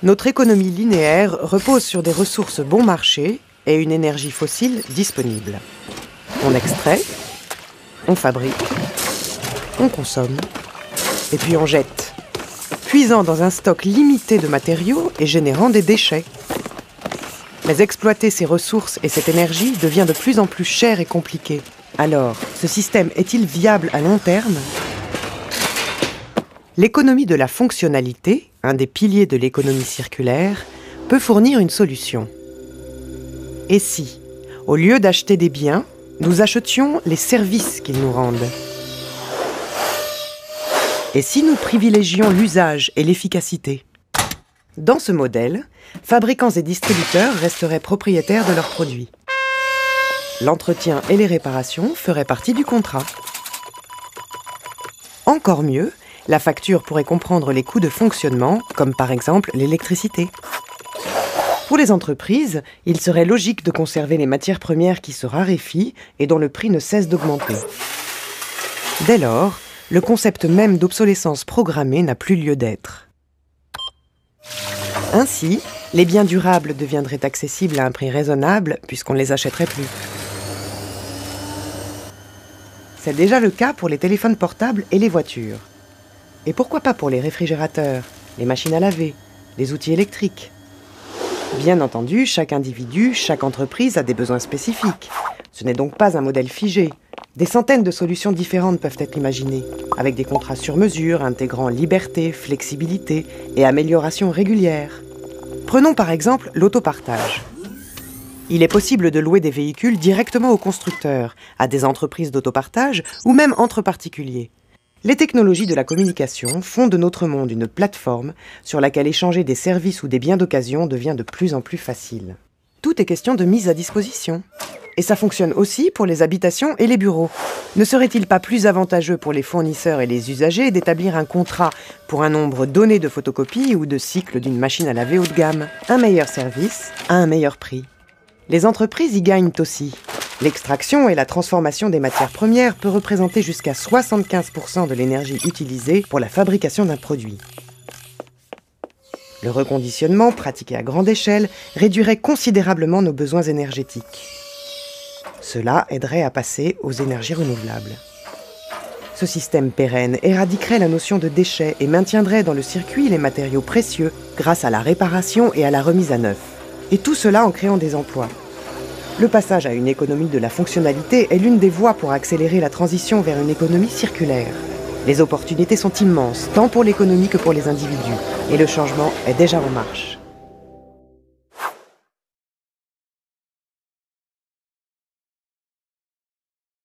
Notre économie linéaire repose sur des ressources bon marché et une énergie fossile disponible. On extrait, on fabrique, on consomme, et puis on jette, puisant dans un stock limité de matériaux et générant des déchets. Mais exploiter ces ressources et cette énergie devient de plus en plus cher et compliqué. Alors, ce système est-il viable à long terme ? L'économie de la fonctionnalité, un des piliers de l'économie circulaire, peut fournir une solution. Et si, au lieu d'acheter des biens, nous achetions les services qu'ils nous rendent ? Et si nous privilégions l'usage et l'efficacité ? Dans ce modèle, fabricants et distributeurs resteraient propriétaires de leurs produits. L'entretien et les réparations feraient partie du contrat. Encore mieux, la facture pourrait comprendre les coûts de fonctionnement, comme par exemple l'électricité. Pour les entreprises, il serait logique de conserver les matières premières qui se raréfient et dont le prix ne cesse d'augmenter. Dès lors, le concept même d'obsolescence programmée n'a plus lieu d'être. Ainsi, les biens durables deviendraient accessibles à un prix raisonnable puisqu'on ne les achèterait plus. C'est déjà le cas pour les téléphones portables et les voitures. Et pourquoi pas pour les réfrigérateurs, les machines à laver, les outils électriques ? Bien entendu, chaque individu, chaque entreprise a des besoins spécifiques. Ce n'est donc pas un modèle figé. Des centaines de solutions différentes peuvent être imaginées, avec des contrats sur mesure intégrant liberté, flexibilité et amélioration régulière. Prenons par exemple l'autopartage. Il est possible de louer des véhicules directement aux constructeurs, à des entreprises d'autopartage ou même entre particuliers. Les technologies de la communication font de notre monde une plateforme sur laquelle échanger des services ou des biens d'occasion devient de plus en plus facile. Tout est question de mise à disposition. Et ça fonctionne aussi pour les habitations et les bureaux. Ne serait-il pas plus avantageux pour les fournisseurs et les usagers d'établir un contrat pour un nombre donné de photocopies ou de cycles d'une machine à laver haut de gamme ? Un meilleur service à un meilleur prix. Les entreprises y gagnent aussi. L'extraction et la transformation des matières premières peut représenter jusqu'à 75% de l'énergie utilisée pour la fabrication d'un produit. Le reconditionnement, pratiqué à grande échelle, réduirait considérablement nos besoins énergétiques. Cela aiderait à passer aux énergies renouvelables. Ce système pérenne éradiquerait la notion de déchets et maintiendrait dans le circuit les matériaux précieux grâce à la réparation et à la remise à neuf. Et tout cela en créant des emplois. Le passage à une économie de la fonctionnalité est l'une des voies pour accélérer la transition vers une économie circulaire. Les opportunités sont immenses, tant pour l'économie que pour les individus, et le changement est déjà en marche.